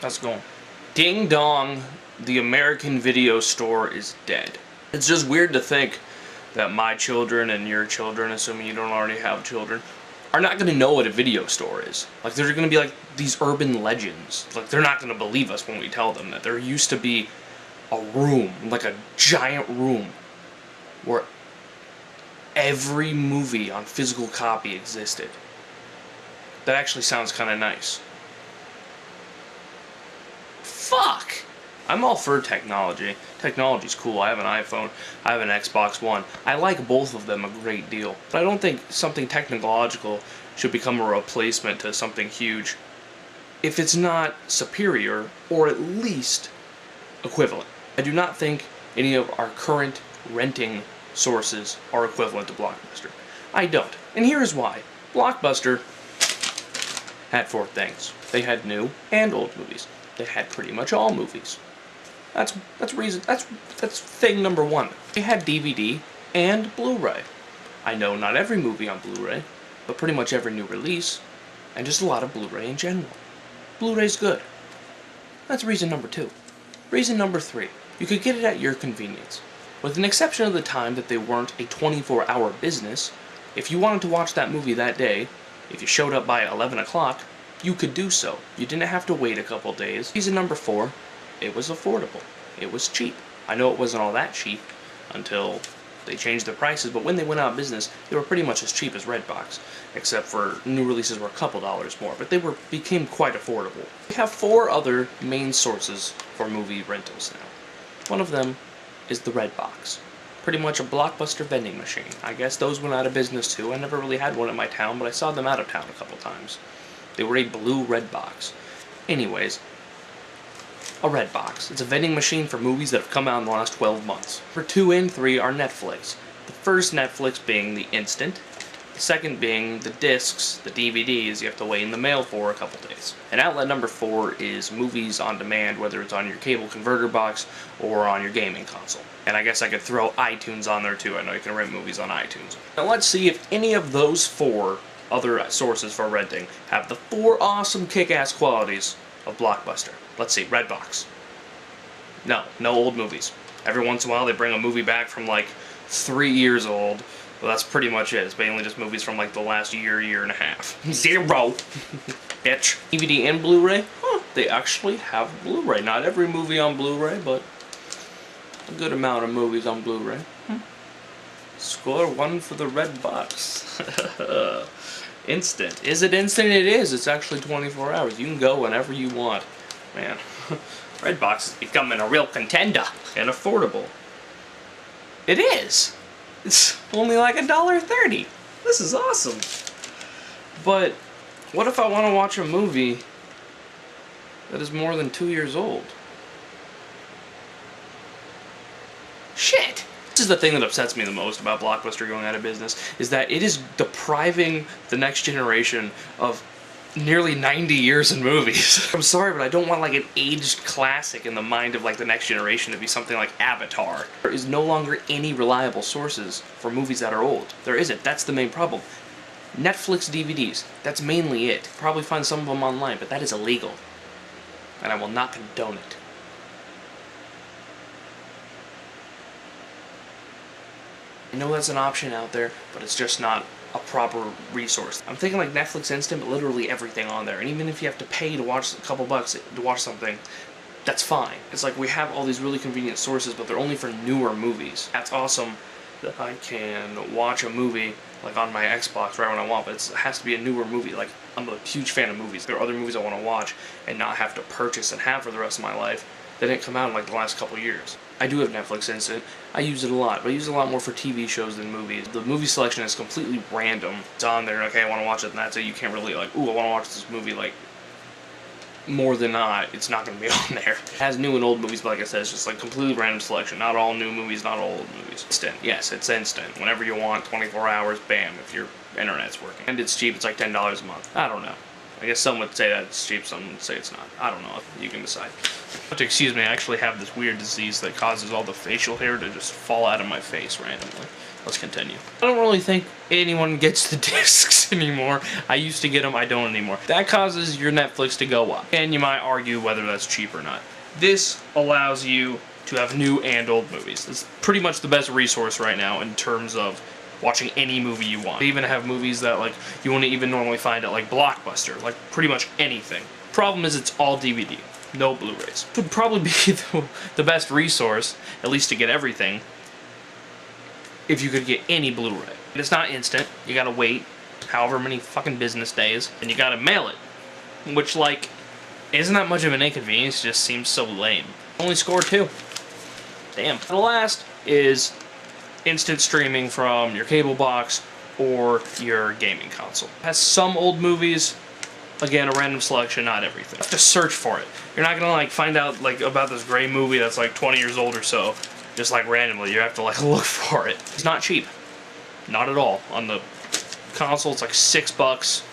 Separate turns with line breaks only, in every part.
Let's go. Ding dong, the American video store is dead. It's just weird to think that my children and your children, assuming you don't already have children, are not going to know what a video store is. Like, they're going to be like these urban legends. Like, they're not going to believe us when we tell them that there used to be a room, like a giant room, where every movie on physical copy existed. That actually sounds kind of nice. Fuck! I'm all for technology. Technology's cool. I have an iPhone. I have an Xbox One. I like both of them a great deal. But I don't think something technological should become a replacement to something huge if it's not superior or at least equivalent. I do not think any of our current renting sources are equivalent to Blockbuster. I don't. And here's why. Blockbuster had four things. They had new and old movies. They had pretty much all movies. That's thing number one. They had DVD and Blu-ray. I know not every movie on Blu-ray, but pretty much every new release, and just a lot of Blu-ray in general. Blu-ray's good. That's reason number two. Reason number three, you could get it at your convenience. With an exception of the time that they weren't a 24-hour business, if you wanted to watch that movie that day, if you showed up by 11 o'clock, you could do so. You didn't have to wait a couple days. Reason number four, it was affordable. It was cheap. I know it wasn't all that cheap until they changed their prices, but when they went out of business, they were pretty much as cheap as Redbox, except for new releases were a couple dollars more, but they became quite affordable. We have four other main sources for movie rentals now. One of them is the Redbox. Pretty much a Blockbuster vending machine. I guess those went out of business too. I never really had one in my town, but I saw them out of town a couple times. They were a blue Redbox. Anyways, a Redbox. It's a vending machine for movies that have come out in the last 12 months. Number 2 and 3 are Netflix. The first Netflix being the instant. The second being the discs, the DVDs you have to wait in the mail for a couple days. And outlet number 4 is movies on demand, whether it's on your cable converter box or on your gaming console. And I guess I could throw iTunes on there too. I know you can rent movies on iTunes. Now let's see if any of those four other sources for renting have the four awesome kick-ass qualities of Blockbuster. Let's see, Redbox. No old movies. Every once in a while they bring a movie back from like 3 years old. Well, that's pretty much it. It's mainly just movies from like the last year and a half. Zero! Bitch. DVD and Blu-ray? Huh, they actually have Blu-ray. Not every movie on Blu-ray, but a good amount of movies on Blu-ray. Score 1 for the Redbox. Instant. Is it instant? It is. It's actually 24 hours. You can go whenever you want. Man, Redbox is becoming a real contender. And affordable. It is. It's only like $1.30. This is awesome. But what if I want to watch a movie that is more than 2 years old? Shit. This is the thing that upsets me the most about Blockbuster going out of business, is that it is depriving the next generation of nearly 90 years in movies. I'm sorry, but I don't want like an aged classic in the mind of like the next generation to be something like Avatar. There is no longer any reliable sources for movies that are old. There isn't. That's the main problem. Netflix DVDs, that's mainly it. Probably find some of them online, but that is illegal. And I will not condone it. I know that's an option out there, but it's just not a proper resource. I'm thinking like Netflix Instant, but literally everything on there. And even if you have to pay to watch a couple bucks to watch something, that's fine. It's like we have all these really convenient sources, but they're only for newer movies. That's awesome that I can watch a movie like on my Xbox right when I want, but it has to be a newer movie. Like, I'm a huge fan of movies. There are other movies I want to watch and not have to purchase and have for the rest of my life that didn't come out in like the last couple years. I do have Netflix Instant. I use it a lot, but I use it a lot more for TV shows than movies. The movie selection is completely random. It's on there, okay, I want to watch it, and that's it. You can't really like, ooh, I want to watch this movie, like, more than not, it's not going to be on there. It has new and old movies, but like I said, it's just like completely random selection. Not all new movies, not all old movies. Instant, yes, it's instant. Whenever you want, 24 hours, bam, if your internet's working. And it's cheap, it's like $10 a month. I don't know. I guess some would say that it's cheap, some would say it's not. I don't know, you can decide. But excuse me, I actually have this weird disease that causes all the facial hair to just fall out of my face randomly. let's continue. I don't really think anyone gets the discs anymore. I used to get them, I don't anymore. That causes your Netflix to go up, and you might argue whether that's cheap or not. This allows you to have new and old movies. It's pretty much the best resource right now in terms of watching any movie you want. They even have movies that like you wouldn't even normally find at like Blockbuster, like pretty much anything. Problem is it's all DVD, no Blu-rays. It would probably be the best resource, at least to get everything, if you could get any Blu-ray. It's not instant, you gotta wait however many fucking business days, and you gotta mail it. Which, like, isn't that much of an inconvenience, it just seems so lame. Only score 2. Damn. The last is instant streaming from your cable box or your gaming console. It has some old movies, again, a random selection, not everything. You have to search for it. You're not gonna, like, find out, like, about this great movie that's, like, 20 years old or so, just, like, randomly. You have to, like, look for it. It's not cheap. Not at all. On the console, it's like $6,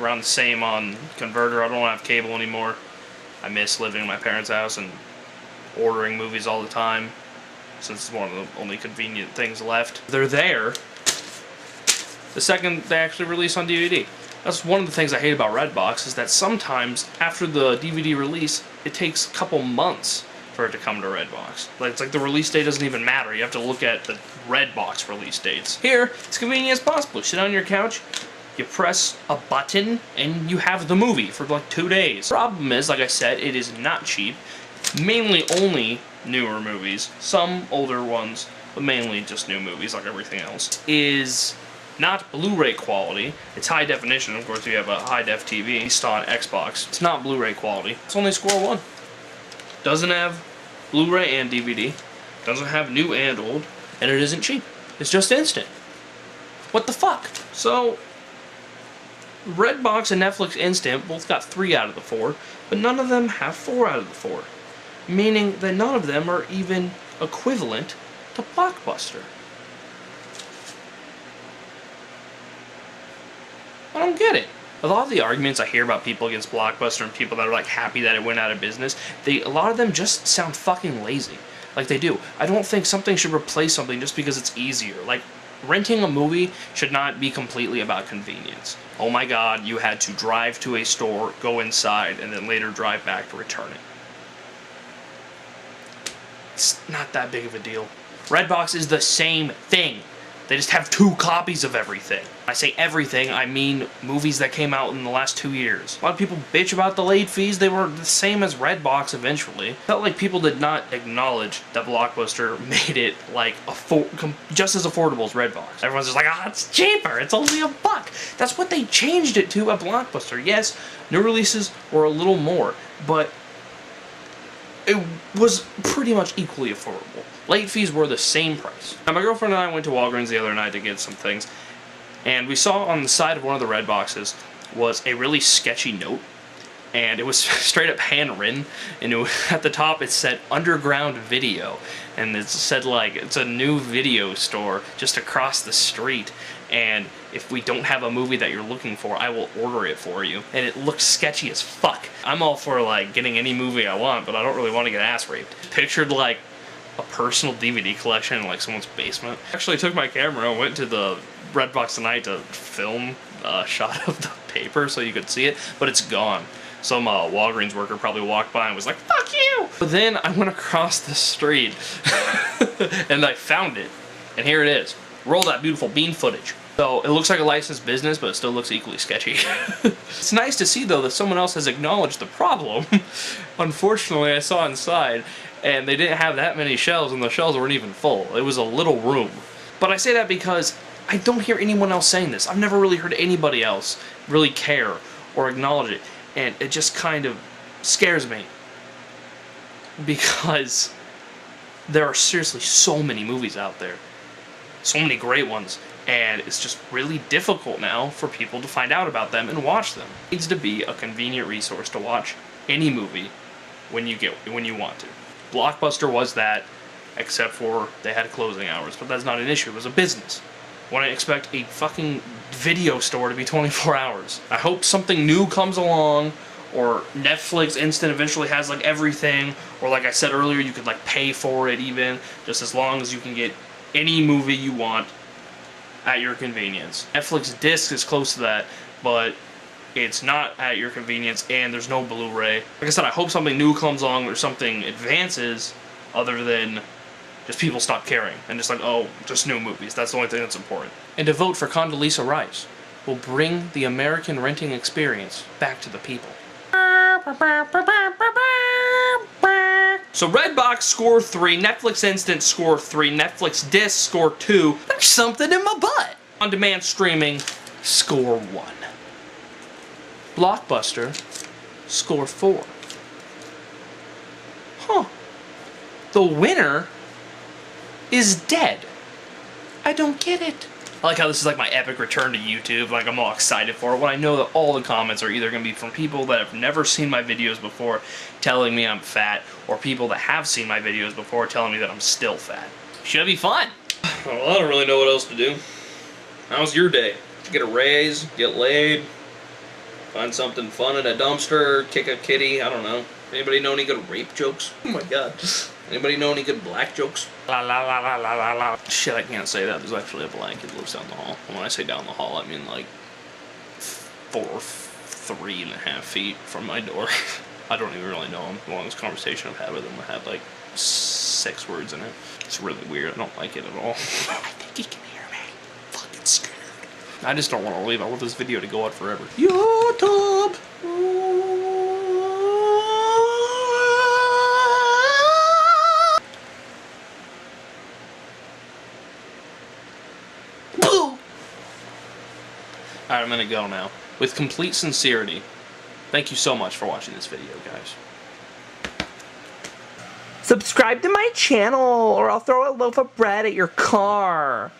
around the same on converter. I don't have cable anymore. I miss living in my parents' house and ordering movies all the time, since it's one of the only convenient things left. They're there the second they actually release on DVD. That's one of the things I hate about Redbox, is that sometimes after the DVD release, it takes a couple months for it to come to Redbox. Like, it's like the release date doesn't even matter. You have to look at the Redbox release dates. Here, it's convenient as possible. You sit on your couch, you press a button, and you have the movie for like 2 days. Problem is, like I said, it is not cheap. Mainly only newer movies. Some older ones, but mainly just new movies like everything else. Is not Blu-ray quality. It's high definition, of course, if you have a high-def TV. It's on Xbox. It's not Blu-ray quality. It's only score 1. Doesn't have Blu-ray and DVD. Doesn't have new and old. And it isn't cheap. It's just instant. What the fuck? So, Redbox and Netflix Instant both got 3 out of the 4, but none of them have 4 out of the 4. Meaning that none of them are even equivalent to Blockbuster. I don't get it. A lot of the arguments I hear about people against Blockbuster and people that are like happy that it went out of business, a lot of them just sound fucking lazy. Like they do. I don't think something should replace something just because it's easier. Like, renting a movie should not be completely about convenience. Oh my god, you had to drive to a store, go inside, and then later drive back to return it. It's not that big of a deal. Redbox is the same thing. They just have 2 copies of everything. When I say everything, I mean movies that came out in the last 2 years. A lot of people bitch about the late fees. They were the same as Redbox eventually. Felt like people did not acknowledge that Blockbuster made it like just as affordable as Redbox. Everyone's just like, ah, it's cheaper. It's only $1. That's what they changed it to at Blockbuster. Yes, new releases were a little more, but it was pretty much equally affordable. Late fees were the same price. Now, my girlfriend and I went to Walgreens the other night to get some things, and we saw on the side of one of the red boxes was a really sketchy note, and it was straight up handwritten, and at the top it said Underground Video, and it said like it's a new video store just across the street, and if we don't have a movie that you're looking for, I will order it for you. And it looks sketchy as fuck. I'm all for like getting any movie I want, but I don't really want to get ass raped. Pictured like a personal DVD collection in like someone's basement. Actually took my camera and went to the Redbox tonight to film a shot of the paper so you could see it, but it's gone. Some Walgreens worker probably walked by and was like, fuck you! But then I went across the street and I found it. And here it is. Roll that beautiful bean footage. So it looks like a licensed business, but it still looks equally sketchy. It's nice to see, though, that someone else has acknowledged the problem. Unfortunately, I saw inside, and they didn't have that many shelves, and the shelves weren't even full. It was a little room. But I say that because I don't hear anyone else saying this. I've never really heard anybody else really care or acknowledge it, and it just kind of scares me. Because there are seriously so many movies out there. So many great ones. And it's just really difficult now for people to find out about them and watch them. It needs to be a convenient resource to watch any movie when you want to. Blockbuster was that, except for they had closing hours, but that's not an issue. It was a business. When I expect a fucking video store to be 24 hours. I hope something new comes along, or Netflix Instant eventually has like everything, or like I said earlier, you could like pay for it even, just as long as you can get any movie you want at your convenience. Netflix disc is close to that, but it's not at your convenience, and there's no Blu-ray. Like I said, I hope something new comes along or something advances other than just people stop caring and just like, oh, just new movies. That's the only thing that's important. And to vote for Condoleezza Rice will bring the American renting experience back to the people. So Redbox score 3, Netflix Instant score 3, Netflix Disc score 2. There's something in my butt. On-demand streaming score 1. Blockbuster score 4. Huh. The winner is dead. I don't get it. I like how this is like my epic return to YouTube. Like, I'm all excited for it when I know that all the comments are either going to be from people that have never seen my videos before telling me I'm fat, or people that have seen my videos before telling me that I'm still fat. Should be fun. Well, I don't really know what else to do. How's your day? Did you get a raise? Get laid? Find something fun in a dumpster? Kick a kitty? I don't know. Anybody know any good rape jokes? Oh my god. Anybody know any good black jokes? La la la la la la la. Shit, I can't say that. There's actually a blanket that lives down the hall. And when I say down the hall, I mean like 3.5 feet from my door. I don't even really know him. The longest conversation I've had with him had like 6 words in it. It's really weird. I don't like it at all. I think he can hear me. Fucking scared. I just don't want to leave. I want this video to go on forever. YouTube! Alright, I'm gonna go now. With complete sincerity, thank you so much for watching this video, guys.
Subscribe to my channel, or I'll throw a loaf of bread at your car.